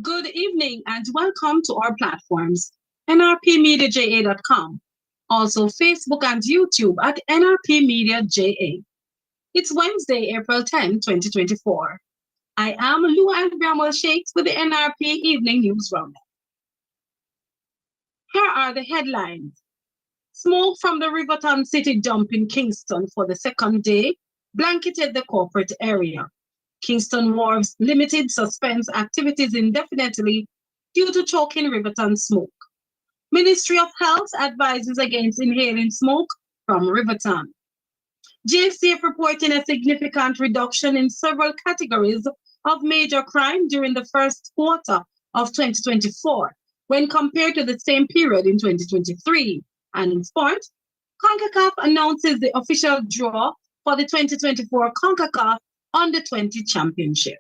Good evening and welcome to our platforms, nrpmediaja.com, also Facebook and YouTube at NRP Media JA. It's Wednesday, April 10, 2024. I am Lou and Bramwell Shakes with the NRP Evening News Roundup. Here are the headlines. Smoke from the Riverton City dump in Kingston for the second day blanketed the corporate area. Kingston Wharves Limited suspends activities indefinitely due to choking Riverton smoke. Ministry of Health advises against inhaling smoke from Riverton. JCF reporting a significant reduction in several categories of major crime during the first quarter of 2024 when compared to the same period in 2023. And in sport, CONCACAF announces the official draw for the 2024 CONCACAF Under-20 Championship.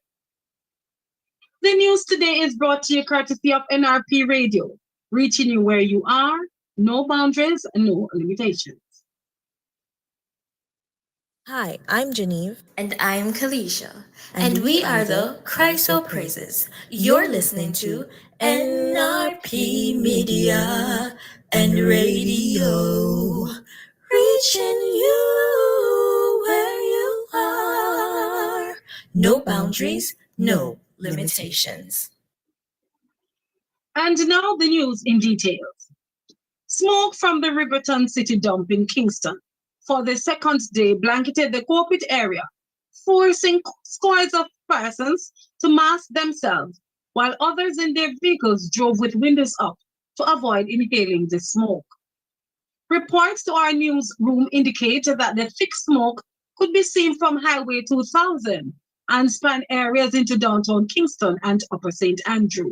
The news today is brought to you courtesy of NRP Radio, reaching you where you are, no boundaries, no limitations. Hi, I'm Genevieve. And I'm Kalisha. And we are the Chryso Praises. You're listening to NRP Media and Radio. Reaching you where you are. No boundaries, no limitations. And now the news in details. Smoke from the Riverton City dump in Kingston for the second day blanketed the corporate area, forcing scores of persons to mask themselves, while others in their vehicles drove with windows up to avoid inhaling the smoke. Reports to our newsroom indicate that the thick smoke could be seen from Highway 2000 and span areas into downtown Kingston and Upper St. Andrew.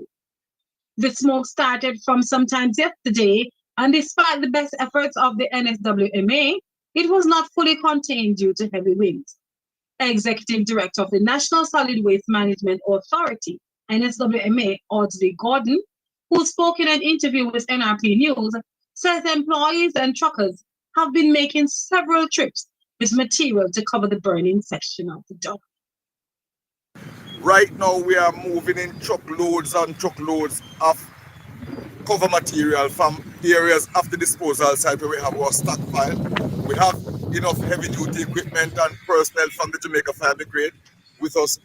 The smoke started from sometimes yesterday, and despite the best efforts of the NSWMA, it was not fully contained due to heavy winds. Executive Director of the National Solid Waste Management Authority, NSWMA, Audley Gordon, who spoke in an interview with NRP News, says employees and truckers have been making several trips with material to cover the burning section of the dump. Right now, we are moving in truckloads and truckloads of cover material from areas of the disposal site where we have our stockpile. We have enough heavy-duty equipment and personnel from the Jamaica Fire Brigade with us,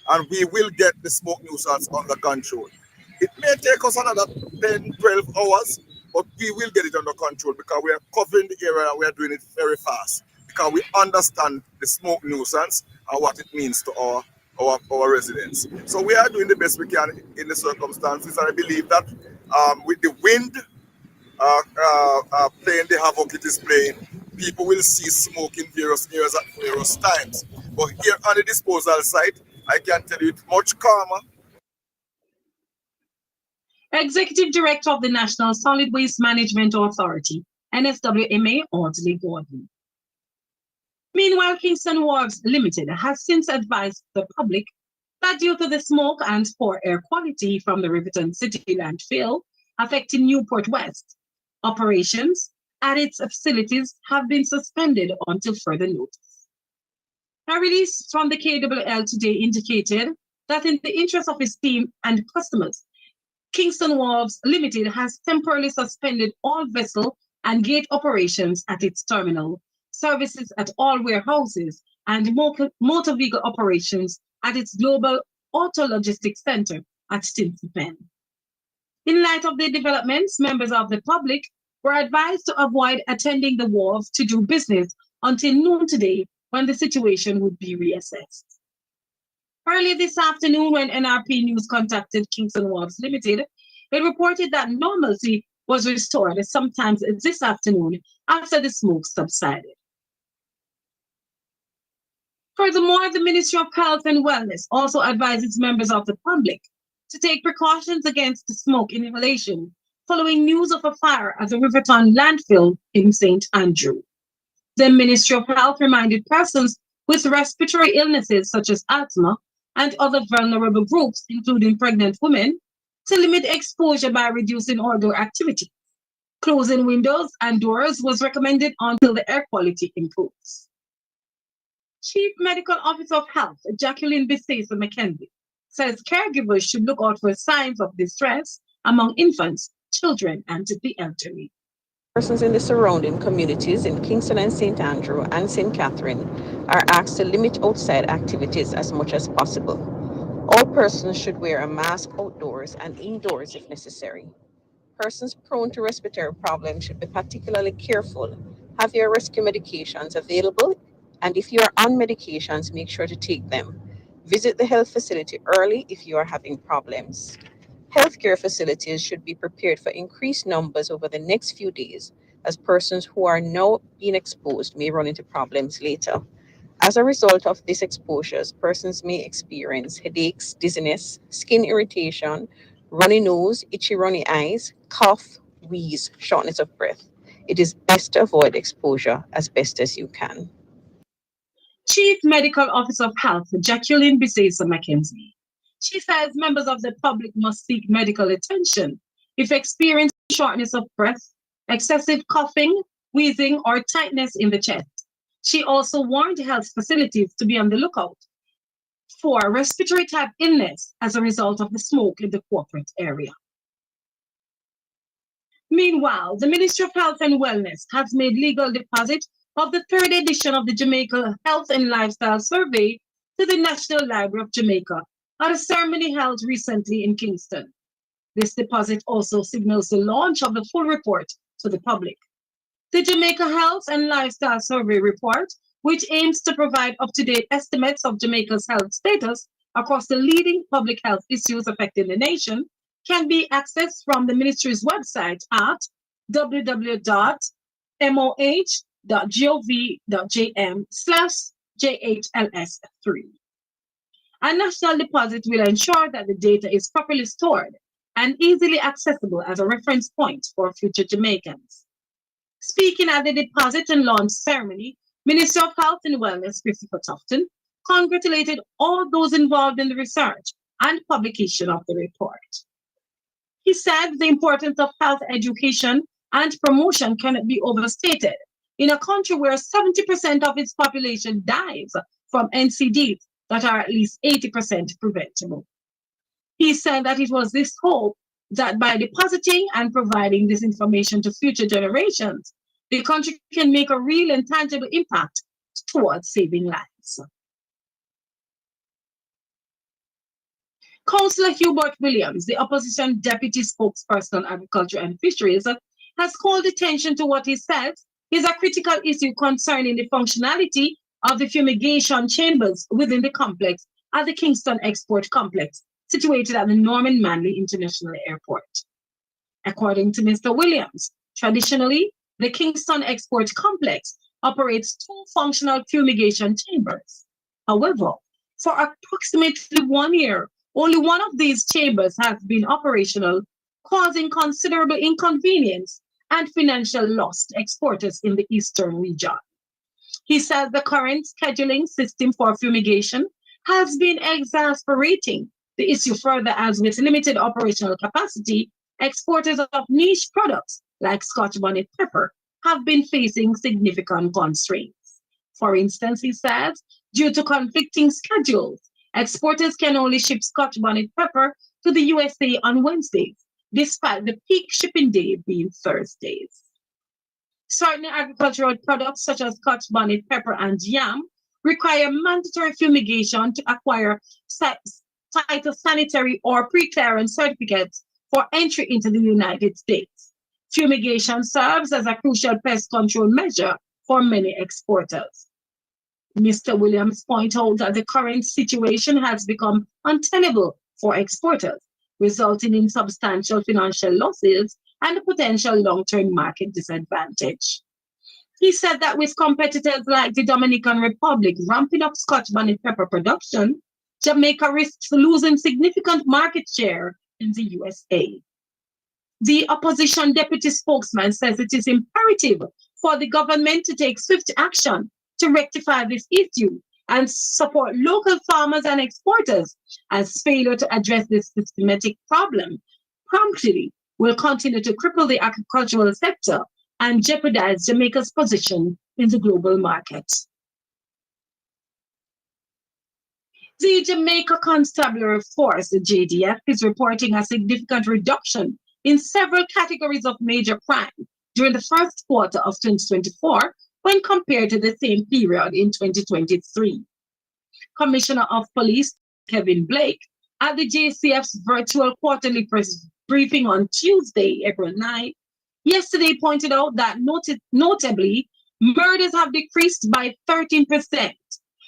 and we will get the smoke nuisance under control. It may take us another 10, 12 hours, but we will get it under control because we are covering the area and we are doing it very fast because we understand the smoke nuisance and what it means to our residents. So we are doing the best we can in the circumstances, and I believe that with the wind playing the havoc it is playing, people will see smoke in various areas at various times. But here on the disposal site, I can tell you it's much calmer. Executive Director of the National Solid Waste Management Authority, NSWMA, Audley Gordon. Meanwhile, Kingston Wharves Limited has since advised the public that due to the smoke and poor air quality from the Riverton City landfill affecting Newport West, operations at its facilities have been suspended until further notice. A release from the KWL today indicated that in the interest of its team and customers, Kingston Wharves Limited has temporarily suspended all vessel and gate operations at its terminal, services at all warehouses, and motor vehicle operations at its global auto logistics center at Stinson Pen. In light of the developments, members of the public were advised to avoid attending the wharf to do business until noon today, when the situation would be reassessed. Early this afternoon, when NRP News contacted Kingston Wharves Limited, it reported that normalcy was restored sometime this afternoon after the smoke subsided. Furthermore, the Ministry of Health and Wellness also advises members of the public to take precautions against smoke inhalation following news of a fire at the Riverton landfill in St. Andrew. The Ministry of Health reminded persons with respiratory illnesses such as asthma and other vulnerable groups, including pregnant women, to limit exposure by reducing outdoor activity. Closing windows and doors was recommended until the air quality improves. Chief Medical Officer of Health, Jacqueline Bisesa McKenzie, says caregivers should look out for signs of distress among infants, children, and the elderly. Persons in the surrounding communities in Kingston and St. Andrew and St. Catherine are asked to limit outside activities as much as possible. All persons should wear a mask outdoors and indoors if necessary. Persons prone to respiratory problems should be particularly careful. Have your rescue medications available, and if you are on medications, make sure to take them. Visit the health facility early if you are having problems. Healthcare facilities should be prepared for increased numbers over the next few days, as persons who are now being exposed may run into problems later. As a result of these exposures, persons may experience headaches, dizziness, skin irritation, runny nose, itchy runny eyes, cough, wheeze, shortness of breath. It is best to avoid exposure as best as you can. Chief Medical Officer of Health, Jacqueline Bisesa McKenzie. She says members of the public must seek medical attention if experiencing shortness of breath, excessive coughing, wheezing, or tightness in the chest. She also warned health facilities to be on the lookout for respiratory type illness as a result of the smoke in the corporate area. Meanwhile, the Ministry of Health and Wellness has made legal deposit of the third edition of the Jamaica Health and Lifestyle Survey to the National Library of Jamaica at a ceremony held recently in Kingston. This deposit also signals the launch of the full report to the public. The Jamaica Health and Lifestyle Survey report, which aims to provide up-to-date estimates of Jamaica's health status across the leading public health issues affecting the nation, can be accessed from the ministry's website at www.moh.gov.jm/JHLS3. A national deposit will ensure that the data is properly stored and easily accessible as a reference point for future Jamaicans. Speaking at the deposit and launch ceremony, Minister of Health and Wellness Christopher Tufton congratulated all those involved in the research and publication of the report. He said the importance of health education and promotion cannot be overstated in a country where 70% of its population dies from NCDs that are at least 80% preventable. He said that it was this hope that by depositing and providing this information to future generations, the country can make a real and tangible impact towards saving lives. Councillor Hubert Williams, the opposition deputy spokesperson on agriculture and fisheries, has called attention to what he says is a critical issue concerning the functionality of the fumigation chambers within the complex at the Kingston Export Complex, situated at the Norman Manley International Airport. According to Mr. Williams, traditionally, the Kingston Export Complex operates 2 functional fumigation chambers. However, for approximately 1 year, only one of these chambers has been operational, causing considerable inconvenience and financial loss to exporters in the eastern region. He said the current scheduling system for fumigation has been exasperating the issue further, as with limited operational capacity, exporters of niche products like Scotch bonnet pepper have been facing significant constraints. For instance, he says, due to conflicting schedules, exporters can only ship Scotch bonnet pepper to the USA on Wednesdays, despite the peak shipping day being Thursdays. Certain agricultural products such as Scotch bonnet pepper and yam require mandatory fumigation to acquire phytosanitary or pre-clearance certificates for entry into the United States. Fumigation serves as a crucial pest control measure for many exporters. Mr. Williams pointed out that the current situation has become untenable for exporters, resulting in substantial financial losses and a potential long-term market disadvantage. He said that with competitors like the Dominican Republic ramping up Scotch bonnet pepper production, Jamaica risks losing significant market share in the USA. The opposition deputy spokesman says it is imperative for the government to take swift action to rectify this issue and support local farmers and exporters, as failure to address this systematic problem promptly will continue to cripple the agricultural sector and jeopardize Jamaica's position in the global market. The Jamaica Constabulary Force, the JDF, is reporting a significant reduction in several categories of major crime during the first quarter of 2024 when compared to the same period in 2023. Commissioner of Police Kevin Blake, at the JCF's virtual quarterly press briefing on Tuesday, April 9, yesterday pointed out that notably, murders have decreased by 13%,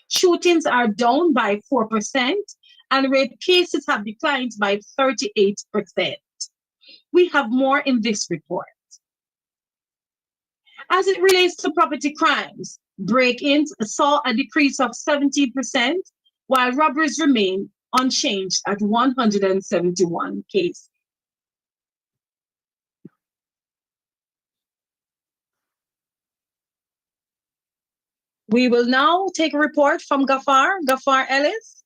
shootings are down by 4%, and rape cases have declined by 38%. We have more in this report. As it relates to property crimes, break-ins saw a decrease of 17%, while robberies remain unchanged at 171 cases. We will now take a report from Gafar Ellis.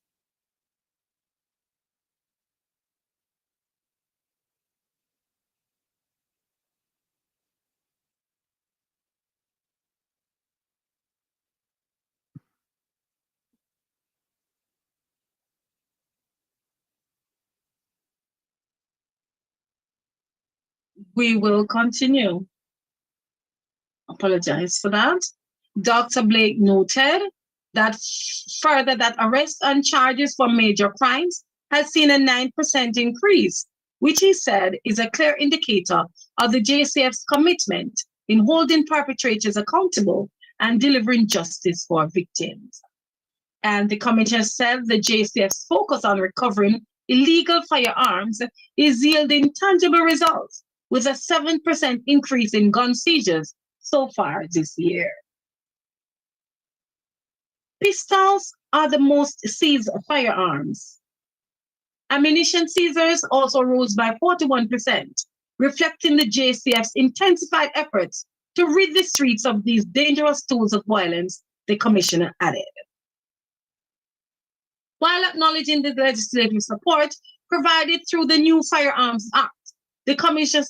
We will continue. Apologize for that. Dr. Blake noted that further that arrests and charges for major crimes has seen a 9% increase, which he said is a clear indicator of the JCF's commitment in holding perpetrators accountable and delivering justice for victims. And the commissioner said the JCF's focus on recovering illegal firearms is yielding tangible results, with a 7% increase in gun seizures so far this year. Pistols are the most seized firearms. Ammunition seizures also rose by 41%, reflecting the JCF's intensified efforts to rid the streets of these dangerous tools of violence, the commissioner added. While acknowledging the legislative support provided through the new Firearms Act, the commissioner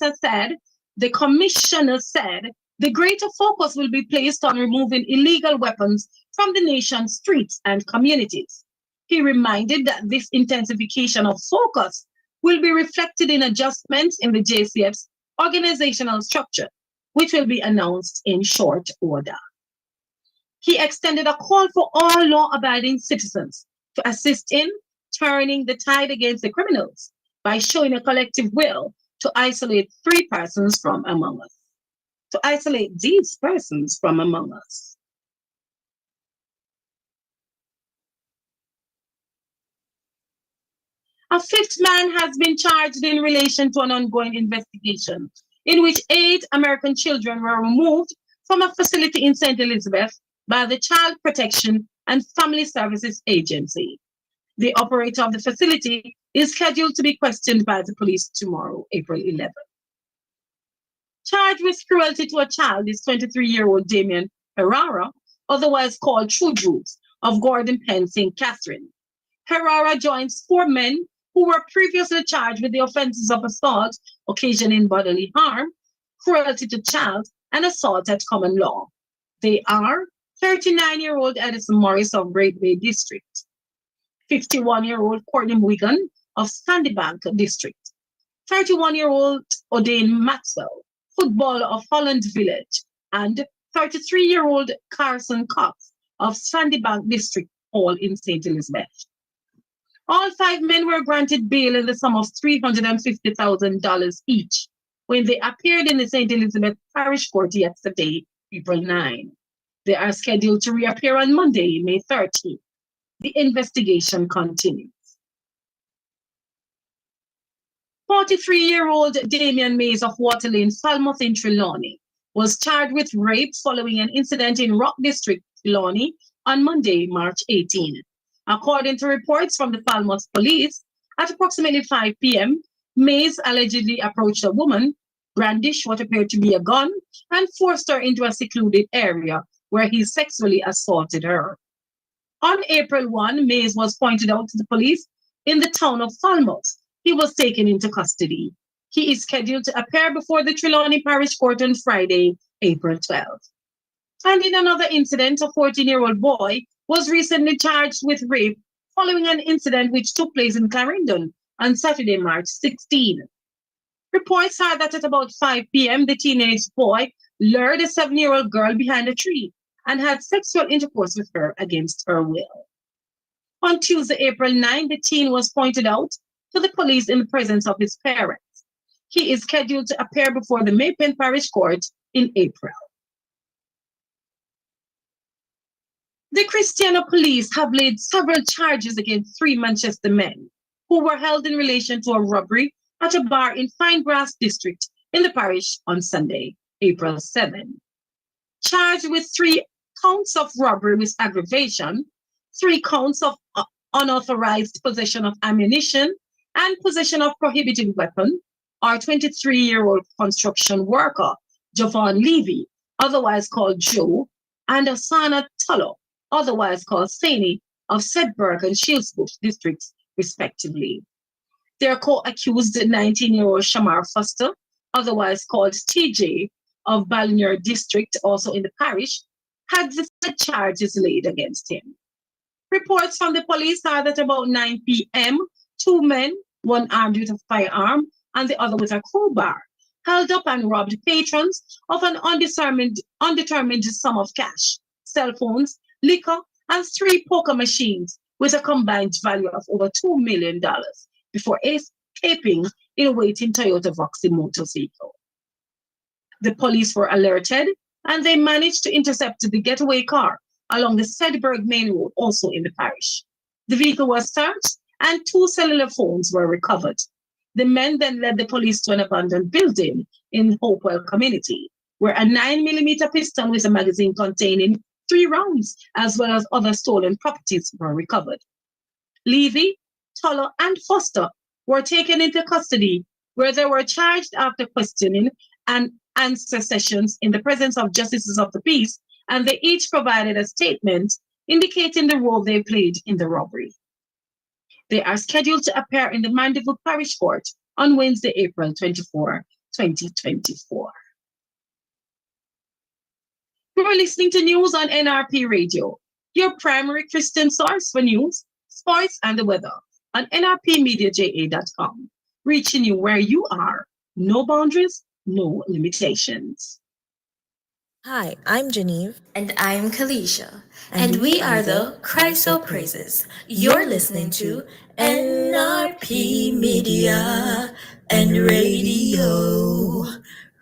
said the greater focus will be placed on removing illegal weapons from the nation's streets and communities. He reminded that this intensification of focus will be reflected in adjustments in the JCF's organizational structure, which will be announced in short order. He extended a call for all law-abiding citizens to assist in turning the tide against the criminals by showing a collective will to isolate these persons from among us. A fifth man has been charged in relation to an ongoing investigation in which 8 American children were removed from a facility in St. Elizabeth by the Child Protection and Family Services Agency. The operator of the facility is scheduled to be questioned by the police tomorrow, April 11th. Charged with cruelty to a child is 23-year-old Damien Herrera, otherwise called True Juice, of Gordon Penn, St. Catherine. Herrera joins 4 men who were previously charged with the offenses of assault occasioning bodily harm, cruelty to child, and assault at common law. They are 39-year-old Edison Morris of Great Bay District, 51-year-old Courtney Wigan of Sandybank District, 31-year-old O'Dane Maxwell, footballer of Holland Village, and 33-year-old Carson Cox of Sandybank District, all in St. Elizabeth. All 5 men were granted bail in the sum of $350,000 each when they appeared in the St. Elizabeth Parish Court yesterday, April 9. They are scheduled to reappear on Monday, May 13th. The investigation continues. 43-year-old Damian Mays of Waterlane, Falmouth in Trelawney, was charged with rape following an incident in Rock District, Trelawney, on Monday, March 18. According to reports from the Falmouth police, at approximately 5 p.m., Mays allegedly approached a woman, brandished what appeared to be a gun, and forced her into a secluded area where he sexually assaulted her. On April 1, Mays was pointed out to the police in the town of Falmouth. He was taken into custody. He is scheduled to appear before the Trelawney Parish Court on Friday, April 12th. And in another incident, a 14-year-old boy was recently charged with rape following an incident which took place in Clarendon on Saturday, March 16. Reports are that at about 5 p.m., the teenage boy lured a 7-year-old girl behind a tree and had sexual intercourse with her against her will. On Tuesday, April 9, the teen was pointed out to the police in the presence of his parents. He is scheduled to appear before the Maypen Parish Court in April. The Christiana police have laid several charges against 3 Manchester men who were held in relation to a robbery at a bar in Finegrass District in the parish on Sunday, April 7. Charged with 3 counts of robbery with aggravation, 3 counts of unauthorized possession of ammunition, and possession of prohibited weapon, are 23-year-old construction worker Javon Levy, otherwise called Joe, and Asana Tullo, otherwise called Saini, of Sedberg and Shieldsbush districts, respectively. They are co-accused 19-year-old Shamar Foster, otherwise called TJ, of Ballinger district, also in the parish, had the charges laid against him. Reports from the police are that about 9 p.m., 2 men, one armed with a firearm and the other with a crowbar, held up and robbed patrons of an undetermined sum of cash, cell phones, liquor, and 3 poker machines with a combined value of over $2 million before escaping in a waiting Toyota Voxy motor vehicle. The police were alerted and they managed to intercept the getaway car along the Sedberg Main Road, also in the parish. The vehicle was searched and 2 cellular phones were recovered. The men then led the police to an abandoned building in Hopewell community, where a 9mm pistol with a magazine containing 3 rounds, as well as other stolen properties, were recovered. Levy, Tullo, and Foster were taken into custody, where they were charged after questioning and answer sessions in the presence of justices of the peace, and they each provided a statement indicating the role they played in the robbery. They are scheduled to appear in the Mandeville Parish Court on Wednesday, April 24, 2024. You are listening to news on NRP Radio, your primary Christian source for news, sports, and the weather on nrpmediaja.com, reaching you where you are. No boundaries, no limitations. Hi, I'm Genevieve. And I'm Kalisha. And we are the Christ Praises. You're listening to NRP Media and Radio.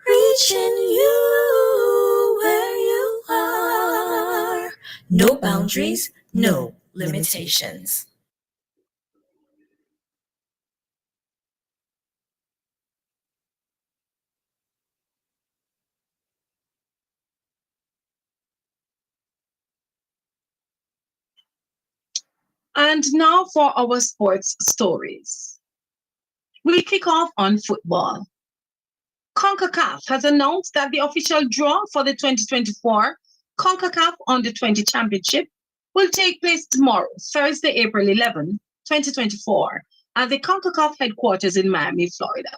Reaching you where you are. No boundaries, no limitations. And now for our sports stories. We kick off on football. CONCACAF has announced that the official draw for the 2024 CONCACAF Under-20 Championship will take place tomorrow, Thursday, April 11, 2024, at the CONCACAF headquarters in Miami, Florida.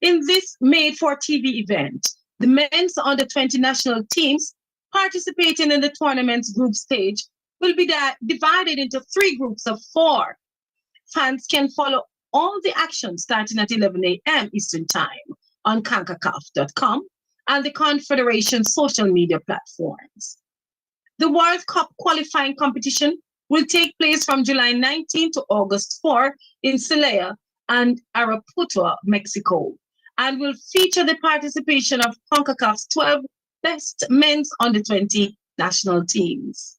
In this made-for-TV event, the men's Under-20 national teams participating in the tournament's group stage will be divided into 3 groups of 4. Fans can follow all the action starting at 11 a.m. Eastern Time on CONCACAF.com and the Confederation's social media platforms. The World Cup qualifying competition will take place from July 19 to August 4 in Celaya and Araputo, Mexico, and will feature the participation of CONCACAF's 12 best men's Under-20 national teams.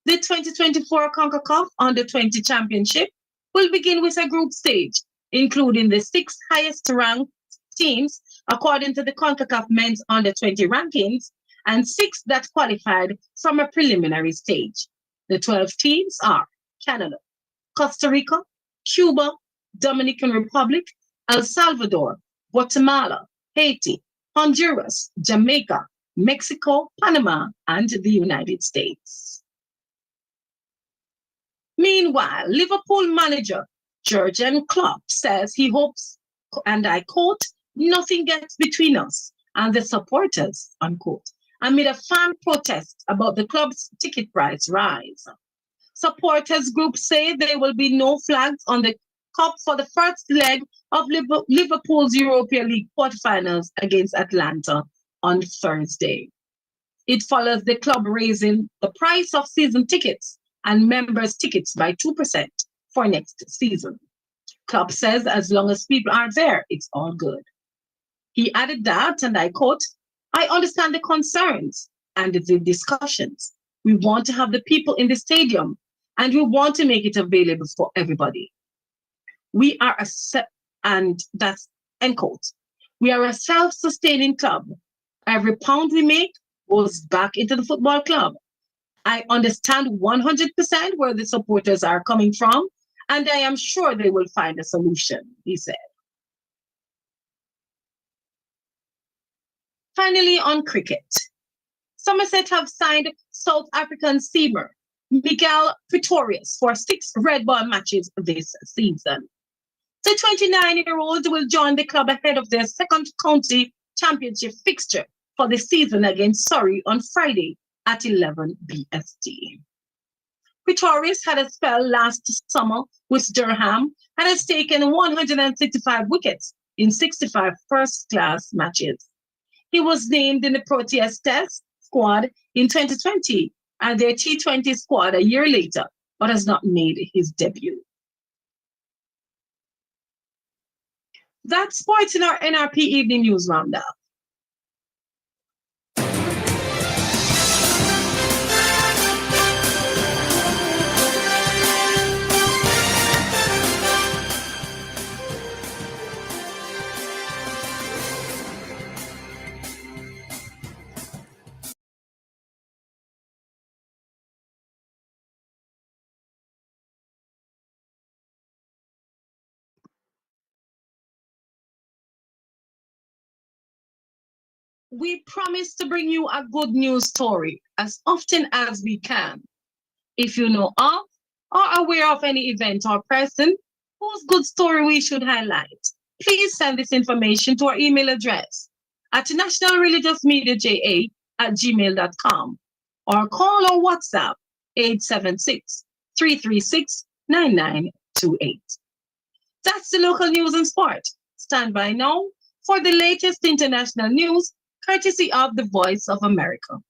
The 2024 CONCACAF Under-20 Championship will begin with a group stage, including the 6 highest-ranked teams according to the CONCACAF Men's Under-20 rankings and 6 that qualified from a preliminary stage. The 12 teams are Canada, Costa Rica, Cuba, Dominican Republic, El Salvador, Guatemala, Haiti, Honduras, Jamaica, Mexico, Panama, and the United States. Meanwhile, Liverpool manager Jurgen Klopp says he hopes, and I quote, "nothing gets between us and the supporters," unquote, amid a fan protest about the club's ticket price rise. Supporters groups say there will be no flags on the cup for the first leg of Liverpool's Europa League quarterfinals against Atlanta on Thursday. It follows the club raising the price of season tickets and members' tickets by 2% for next season. Klopp says as long as people are there, it's all good. He added that, and I quote, "I understand the concerns and the discussions. We want to have the people in the stadium and we want to make it available for everybody. We are and that's end quote. We are a self-sustaining club. Every pound we make goes back into the football club. I understand 100% where the supporters are coming from, and I am sure they will find a solution," he said. Finally, on cricket, Somerset have signed South African seamer Miguel Pretorius for 6 red ball matches this season. The 29-year-old will join the club ahead of their second county championship fixture for the season against Surrey on Friday at 11 BST. Pretorius had a spell last summer with Durham and has taken 165 wickets in 65 first-class matches. He was named in the Proteas Test squad in 2020 and their T20 squad a year later, but has not made his debut. That's sports in our NRP Evening News Roundup. We promise to bring you a good news story as often as we can. If you know of or are aware of any event or person whose good story we should highlight, please send this information to our email address at nationalreligiousmediaja@gmail.com or call or WhatsApp 876-336-9928. That's the local news and sport. Stand by now for the latest international news, courtesy of the Voice of America.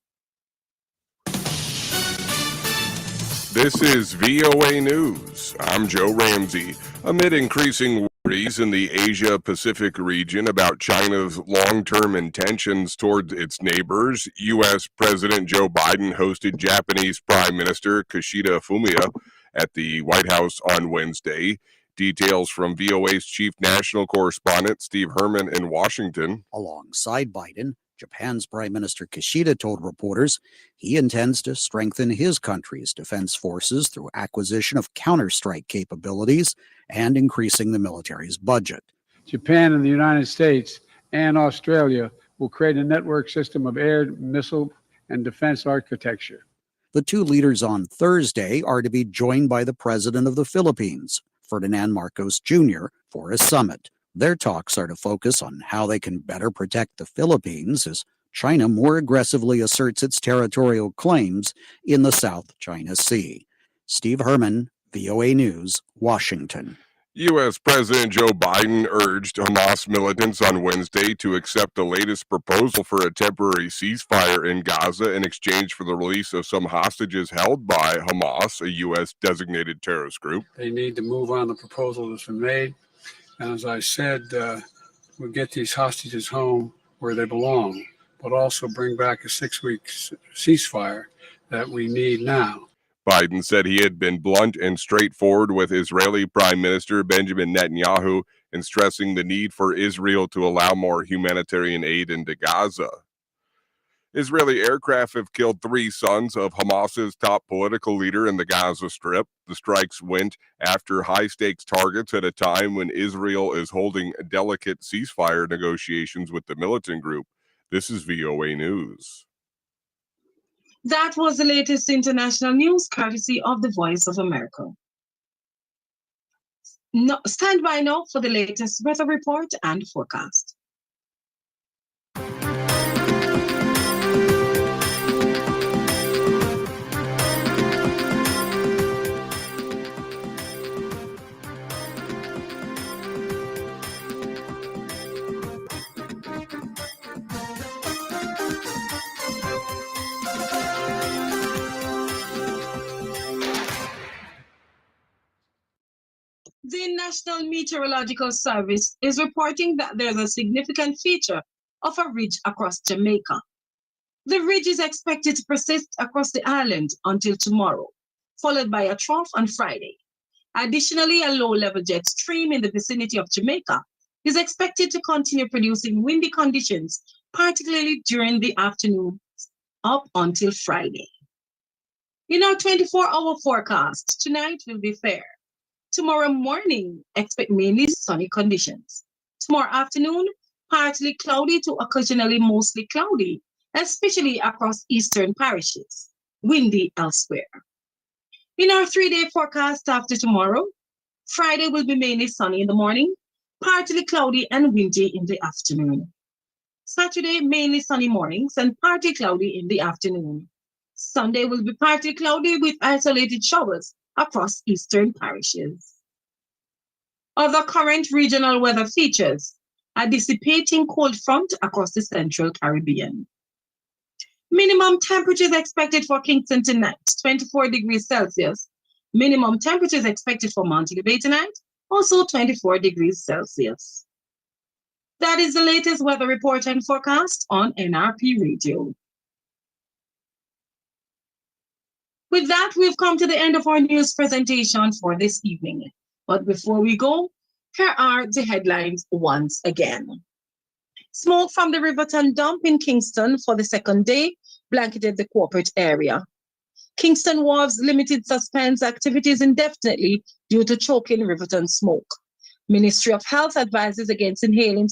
This is VOA News. I'm Joe Ramsey. Amid increasing worries in the Asia-Pacific region about China's long-term intentions toward its neighbors, U.S. President Joe Biden hosted Japanese Prime Minister Kishida Fumio at the White House on Wednesday. Details from VOA's chief national correspondent, Steve Herman in Washington. Alongside Biden, Japan's Prime Minister Kishida told reporters he intends to strengthen his country's defense forces through acquisition of counterstrike capabilities and increasing the military's budget. Japan and the United States and Australia will create a network system of air, missile, and defense architecture. The two leaders on Thursday are to be joined by the president of the Philippines, Ferdinand Marcos Jr., for a summit. Their talks are to focus on how they can better protect the Philippines as China more aggressively asserts its territorial claims in the South China Sea. Steve Herman, VOA News, Washington. U.S. President Joe Biden urged Hamas militants on Wednesday to accept the latest proposal for a temporary ceasefire in Gaza in exchange for the release of some hostages held by Hamas, a U.S. designated terrorist group. They need to move on the proposal that's been made. And as I said, we'll get these hostages home where they belong. but also bring back a 6-week ceasefire that we need now. Biden said he had been blunt and straightforward with Israeli Prime Minister Benjamin Netanyahu in stressing the need for Israel to allow more humanitarian aid into Gaza. Israeli aircraft have killed 3 sons of Hamas's top political leader in the Gaza Strip. The strikes went after high-stakes targets at a time when Israel is holding delicate ceasefire negotiations with the militant group. This is VOA News. That was the latest international news courtesy of the Voice of America. Stand by now for the latest weather report and forecast. The National Meteorological Service is reporting that there's a significant feature of a ridge across Jamaica. The ridge is expected to persist across the island until tomorrow, followed by a trough on Friday. Additionally, a low-level jet stream in the vicinity of Jamaica is expected to continue producing windy conditions, particularly during the afternoon up until Friday. In our 24-hour forecast, tonight will be fair. Tomorrow morning, expect mainly sunny conditions. Tomorrow afternoon, partly cloudy to occasionally mostly cloudy, especially across eastern parishes. Windy elsewhere. In our 3-day forecast after tomorrow, Friday will be mainly sunny in the morning, partly cloudy and windy in the afternoon. Saturday, mainly sunny mornings and partly cloudy in the afternoon. Sunday will be partly cloudy with isolated showers across eastern parishes. Other current regional weather features: a dissipating cold front across the central Caribbean. Minimum temperatures expected for Kingston tonight, 24 degrees Celsius. Minimum temperatures expected for Montego Bay tonight, also 24 degrees Celsius. That is the latest weather report and forecast on NRP Radio. With that, we've come to the end of our news presentation for this evening. But before we go, here are the headlines once again. Smoke from the Riverton dump in Kingston for the second day blanketed the corporate area. Kingston Wharves Limited suspends activities indefinitely due to choking Riverton smoke. Ministry of Health advises against inhaling